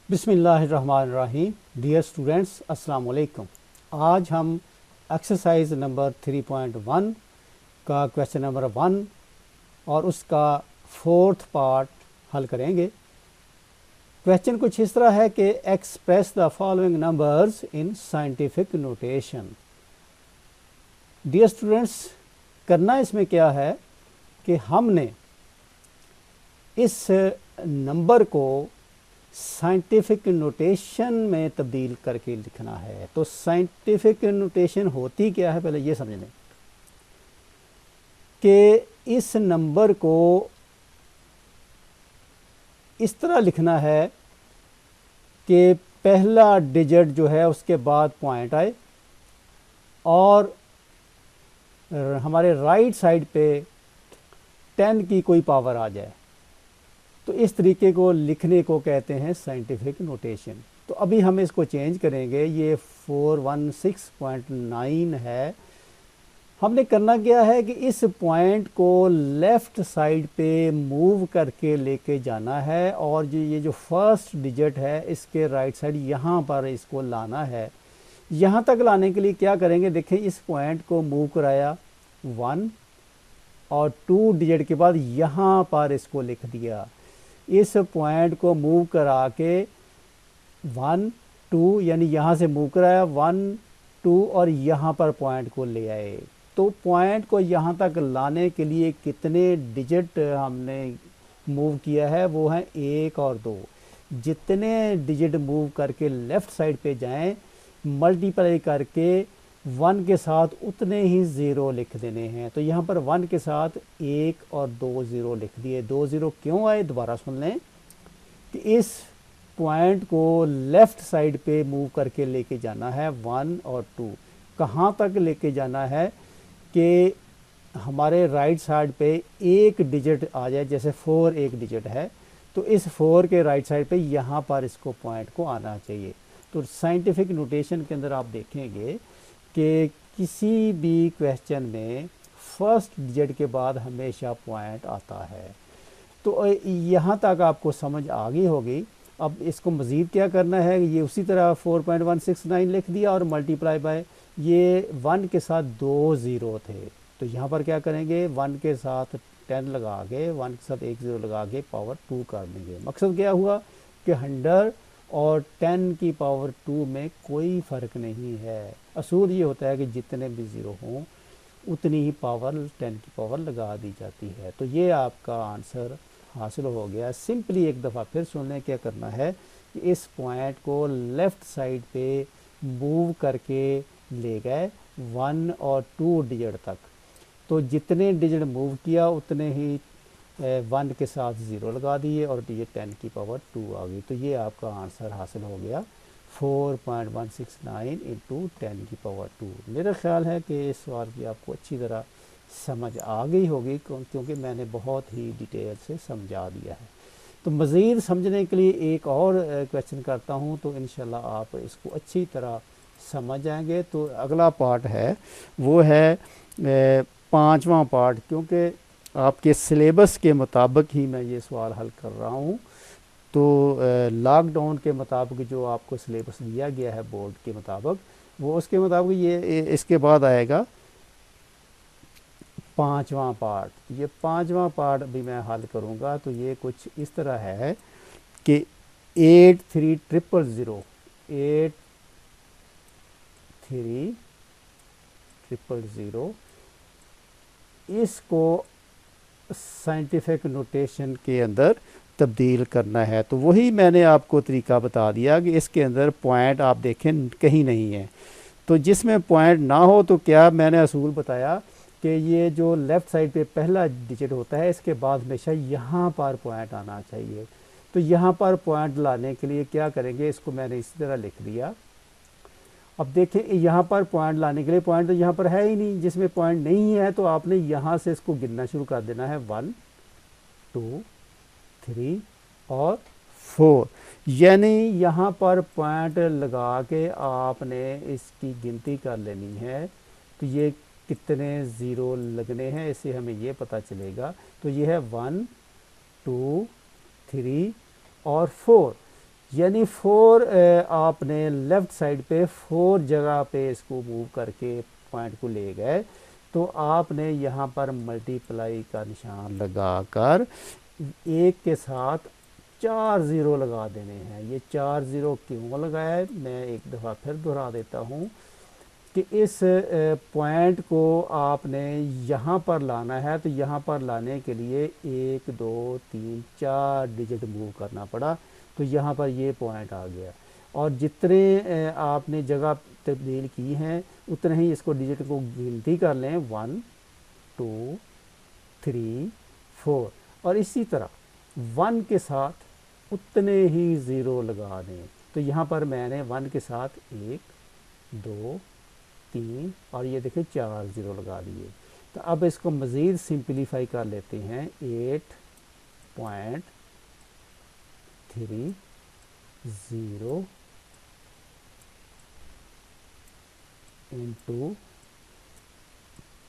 बिस्मिल्लाहिर्रहमानिर्रहीम। Dear students, अस्सलाम वालेकुम। आज हम एक्सरसाइज नंबर 3.1 का क्वेश्चन नंबर 1 और उसका फोर्थ पार्ट हल करेंगे। क्वेश्चन कुछ इस तरह है कि express the following numbers in scientific notation. Dear students, करना इसमें क्या है कि हमने इस नंबर को साइंटिफिक नोटेशन में तब्दील करके लिखना है। तो साइंटिफिक नोटेशन होती क्या है, पहले ये समझ लें कि इस नंबर को इस तरह लिखना है कि पहला डिजिट जो है उसके बाद पॉइंट आए और हमारे राइट साइड पे 10 की कोई पावर आ जाए। तो इस तरीके को लिखने को कहते हैं साइंटिफिक नोटेशन। तो अभी हम इसको चेंज करेंगे। ये 416.9 है। हमने करना क्या है कि इस पॉइंट को लेफ़्ट साइड पे मूव करके लेके जाना है और ये जो फर्स्ट डिजिट है इसके राइट साइड यहाँ पर इसको लाना है। यहाँ तक लाने के लिए क्या करेंगे, देखिए इस पॉइंट को मूव कराया 1 और 2 डिजिट के बाद यहाँ पर इसको लिख दिया। इस पॉइंट को मूव करा के 1 2 यानी यहाँ से मूव कराया 1 2 और यहाँ पर पॉइंट को ले आए। तो पॉइंट को यहाँ तक लाने के लिए कितने डिजिट हमने मूव किया है, वो है 1 और 2। जितने डिजिट मूव करके लेफ़्ट साइड पे जाएं, मल्टीप्लाई करके 1 के साथ उतने ही ज़ीरो लिख देने हैं। तो यहाँ पर 1 के साथ 1 और 2 ज़ीरो लिख दिए। 2 ज़ीरो क्यों आए, दोबारा सुन लें कि इस पॉइंट को लेफ़्ट साइड पे मूव करके लेके जाना है 1 और 2। कहाँ तक लेके जाना है कि हमारे राइट साइड पे एक डिजिट आ जाए, जैसे 4 एक डिजिट है तो इस 4 के राइट साइड पे यहाँ पर इसको पॉइंट को आना चाहिए। तो साइंटिफिक नोटेशन के अंदर आप देखेंगे कि किसी भी क्वेश्चन में फर्स्ट डिजिट के बाद हमेशा पॉइंट आता है। तो यहाँ तक आपको समझ आ गई होगी। अब इसको मज़ीद क्या करना है, ये उसी तरह 4.169 लिख दिया और मल्टीप्लाई बाय ये 1 के साथ 2 ज़ीरो थे। तो यहाँ पर क्या करेंगे, 1 के साथ 10 लगा के 1 के साथ 1 ज़ीरो लगा के पावर 2 कर देंगे। मकसद क्या हुआ कि 100 और 10 की पावर 2 में कोई फ़र्क नहीं है। असूल ये होता है कि जितने भी ज़ीरो हों उतनी ही पावर 10 की पावर लगा दी जाती है। तो ये आपका आंसर हासिल हो गया। सिंपली एक दफ़ा फिर सुन लें क्या करना है कि इस पॉइंट को लेफ़्ट साइड पे मूव करके ले गए 1 और 2 डिजिट तक। तो जितने डिजिट मूव किया उतने ही 1 के साथ ज़ीरो लगा दिए और ये 10 की पावर 2 आ गई। तो ये आपका आंसर हासिल हो गया 4.169 इंटू 10 की पावर 2। मेरा ख्याल है कि इस सवाल की आपको अच्छी तरह समझ आ गई होगी क्योंकि मैंने बहुत ही डिटेल से समझा दिया है। तो मज़ीद समझने के लिए एक और क्वेश्चन करता हूँ तो इंशाल्लाह आप इसको अच्छी तरह समझ जाएंगे। तो अगला पार्ट है वो है 5वां पार्ट, क्योंकि आपके सिलेबस के मुताबिक ही मैं ये सवाल हल कर रहा हूँ। तो लॉकडाउन के मुताबिक जो आपको सिलेबस दिया गया है बोर्ड के मुताबिक, वो उसके मुताबिक ये इसके बाद आएगा 5वां पार्ट। ये 5वां पार्ट भी मैं हल करूँगा। तो ये कुछ इस तरह है कि 83000 इसको साइंटिफिक नोटेशन के अंदर तब्दील करना है। तो वही मैंने आपको तरीका बता दिया कि इसके अंदर पॉइंट आप देखें कहीं नहीं है। तो जिसमें पॉइंट ना हो तो क्या मैंने असूल बताया कि ये जो लेफ़्ट साइड पे पहला डिजिट होता है इसके बाद हमेशा यहाँ पर पॉइंट आना चाहिए। तो यहाँ पर पॉइंट लाने के लिए क्या करेंगे, इसको मैंने इसी तरह लिख दिया। अब देखें यहाँ पर पॉइंट लाने के लिए पॉइंट तो यहाँ पर है ही नहीं। जिसमें पॉइंट नहीं है तो आपने यहाँ से इसको गिनना शुरू कर देना है 1 2 3 और 4। यानी यहाँ पर पॉइंट लगा के आपने इसकी गिनती कर लेनी है। तो ये कितने ज़ीरो लगने हैं इससे हमें ये पता चलेगा। तो ये है 1 2 3 और 4। यानी 4 आपने लेफ़्ट साइड पे 4 जगह पे इसको मूव करके पॉइंट को ले गए, तो आपने यहाँ पर मल्टीप्लाई का निशान लगाकर 1 के साथ 4 ज़ीरो लगा देने हैं। ये 4 ज़ीरो क्यों लगाया है, मैं एक दफ़ा फिर दोहरा देता हूँ कि इस पॉइंट को आपने यहाँ पर लाना है, तो यहाँ पर लाने के लिए 1 2 3 4 डिजिट मूव करना पड़ा, तो यहाँ पर ये पॉइंट आ गया। और जितने आपने जगह तब्दील की हैं उतने ही इसको डिजिट को गिनती कर लें, 1 2 3 4, और इसी तरह 1 के साथ उतने ही ज़ीरो लगा दें। तो यहाँ पर मैंने 1 के साथ 1 2 3 और ये देखिए 4 ज़ीरो लगा दिए। तो अब इसको मज़ीद सिंपलीफाई कर लेते हैं, 8.30 इंटू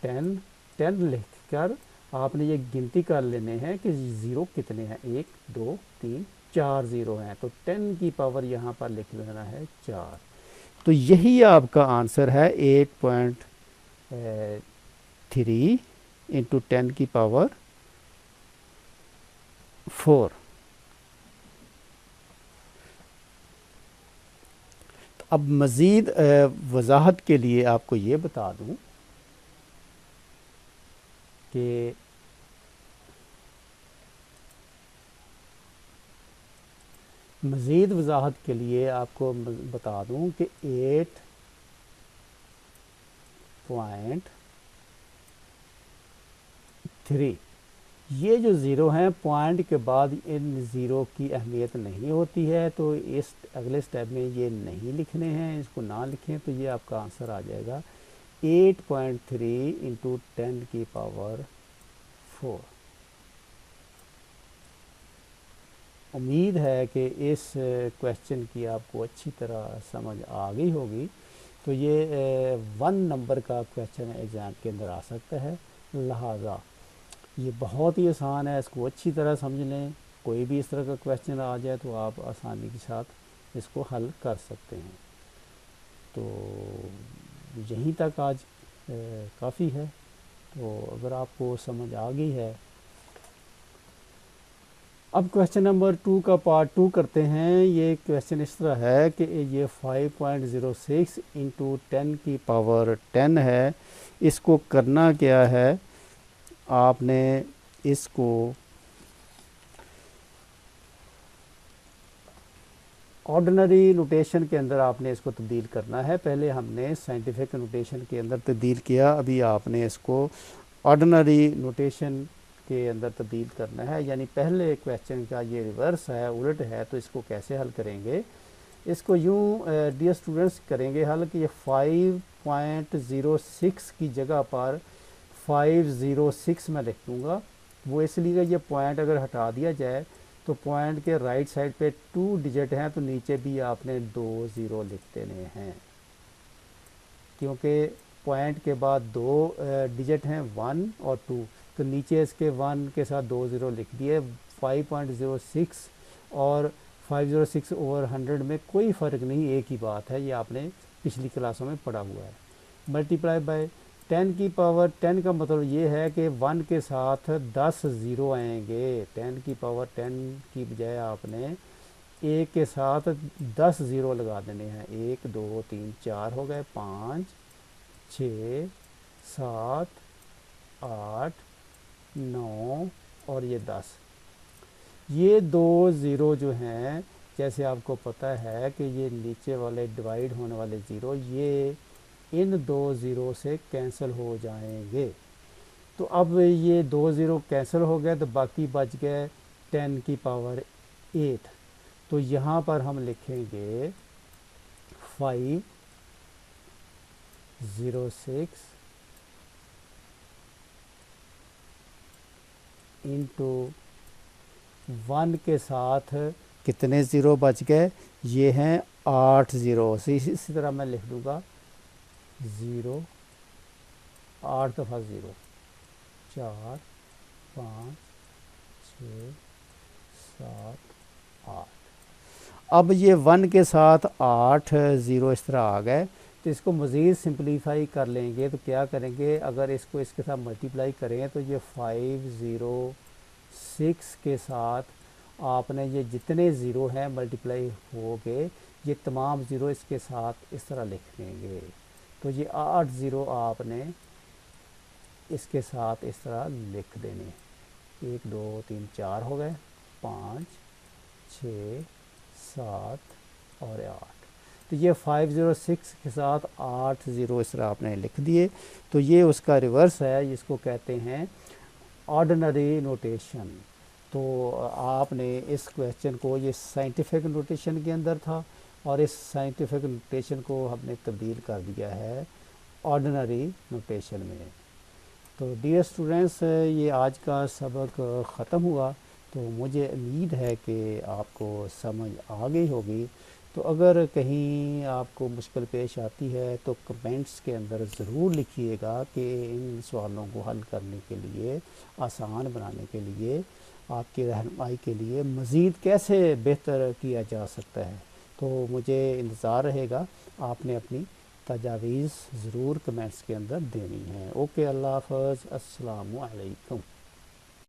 10 10 लिख कर आपने ये गिनती कर लेने हैं कि ज़ीरो कितने हैं, 1 2 3 4 ज़ीरो हैं, तो 10 की पावर यहाँ पर लिख लेना है 4। तो यही आपका आंसर है, 8.3 इंटू 10 की पावर 4। तो अब मज़ीद वजाहत के लिए आपको ये बता दूं कि मज़ीद वजाहत के लिए आपको बता दूं कि 8.3 ये जो ज़ीरो हैं पॉइंट के बाद इन ज़ीरो की अहमियत नहीं होती है, तो इस अगले स्टेप में ये नहीं लिखने हैं, इसको ना लिखें, तो ये आपका आंसर आ जाएगा 8.3 इंटू 10 की पावर 4। उम्मीद है कि इस क्वेश्चन की आपको अच्छी तरह समझ आ गई होगी। तो ये 1 नंबर का क्वेश्चन एग्ज़ाम के अंदर आ सकता है, लिहाजा ये बहुत ही आसान है, इसको अच्छी तरह समझ लें। कोई भी इस तरह का क्वेश्चन आ जाए तो आप आसानी के साथ इसको हल कर सकते हैं। तो यहीं तक आज काफ़ी है। तो अगर आपको समझ आ गई है, अब क्वेश्चन नंबर 2 का पार्ट 2 करते हैं। ये क्वेश्चन इस तरह है कि ये 5.06 इंटू 10 की पावर 10 है। इसको करना क्या है, आपने इसको ऑर्डिनरी नोटेशन के अंदर आपने इसको तब्दील करना है। पहले हमने साइंटिफिक नोटेशन के अंदर तब्दील किया, अभी आपने इसको ऑर्डिनरी नोटेशन के अंदर तब्दील करना है। यानी पहले क्वेश्चन का ये रिवर्स है, उलट है, तो इसको कैसे हल करेंगे, इसको यूँ डियर स्टूडेंट्स करेंगे हल कि ये 5.06 की जगह पर 506 मैं लिख दूँगा। वो इसलिए ये पॉइंट अगर हटा दिया जाए तो पॉइंट के राइट साइड पे 2 डिजिट हैं, तो नीचे भी आपने 2 ज़ीरो लिख देने हैं, क्योंकि पॉइंट के बाद 2 डिजिट हैं 1 और 2, तो नीचे इसके 1 के साथ 2 ज़ीरो लिख दिए। 5.06 और 506 ओवर 100 में कोई फ़र्क नहीं, एक ही बात है, ये आपने पिछली क्लासों में पढ़ा हुआ है। मल्टीप्लाई बाय 10 की पावर 10 का मतलब ये है कि 1 के साथ 10 ज़ीरो आएंगे। 10 की पावर 10 की बजाय आपने 1 के साथ 10 ज़ीरो लगा देने हैं। 1 2 3 4 हो गए, 5 6 7 8 9 और ये 10। ये 2 ज़ीरो जो हैं, जैसे आपको पता है कि ये नीचे वाले डिवाइड होने वाले ज़ीरो ये इन 2 ज़ीरो से कैंसिल हो जाएंगे। तो अब ये 2 ज़ीरो कैंसिल हो गए, तो बाकी बच गए 10 की पावर 8। तो यहाँ पर हम लिखेंगे 506 इंटू 1 के साथ कितने ज़ीरो बच गए, ये हैं 8 ज़ीरो। इसी तरह मैं लिख दूँगा 0 8 दफ़ा 0, 4 5 6 7 8। अब ये 1 के साथ 8 ज़ीरो इस तरह आ गए। तो इसको मज़ीद सिंपलीफाई कर लेंगे तो क्या करेंगे, अगर इसको इसके साथ मल्टीप्लाई करें तो ये 506 के साथ आपने ये जितने ज़ीरो हैं मल्टीप्लाई हो गए, ये तमाम ज़ीरो इसके साथ इस तरह लिख देंगे। तो ये 8 ज़ीरो आपने इसके साथ इस तरह लिख देने। 1 2 3 4 हो गए, 5 6 7 और 8। तो ये 506 के साथ 8 ज़ीरो इस तरह आपने लिख दिए। तो ये उसका रिवर्स है, जिसको कहते हैं ऑर्डिनरी नोटेशन। तो आपने इस क्वेश्चन को, ये साइंटिफिक नोटेशन के अंदर था और इस साइंटिफिक नोटेशन को हमने तब्दील कर दिया है ऑर्डिनरी नोटेशन में। तो डियर स्टूडेंट्स, ये आज का सबक ख़त्म हुआ। तो मुझे उम्मीद है कि आपको समझ आ गई होगी। तो अगर कहीं आपको मुश्किल पेश आती है तो कमेंट्स के अंदर ज़रूर लिखिएगा कि इन सवालों को हल करने के लिए, आसान बनाने के लिए, आपकी रहनुमाई के लिए मज़ीद कैसे बेहतर किया जा सकता है। तो मुझे इंतज़ार रहेगा, आपने अपनी तजावीज़ ज़रूर कमेंट्स के अंदर देनी है। ओके, अल्लाह हाफ़िज़, अस्सलामु अलैकुम।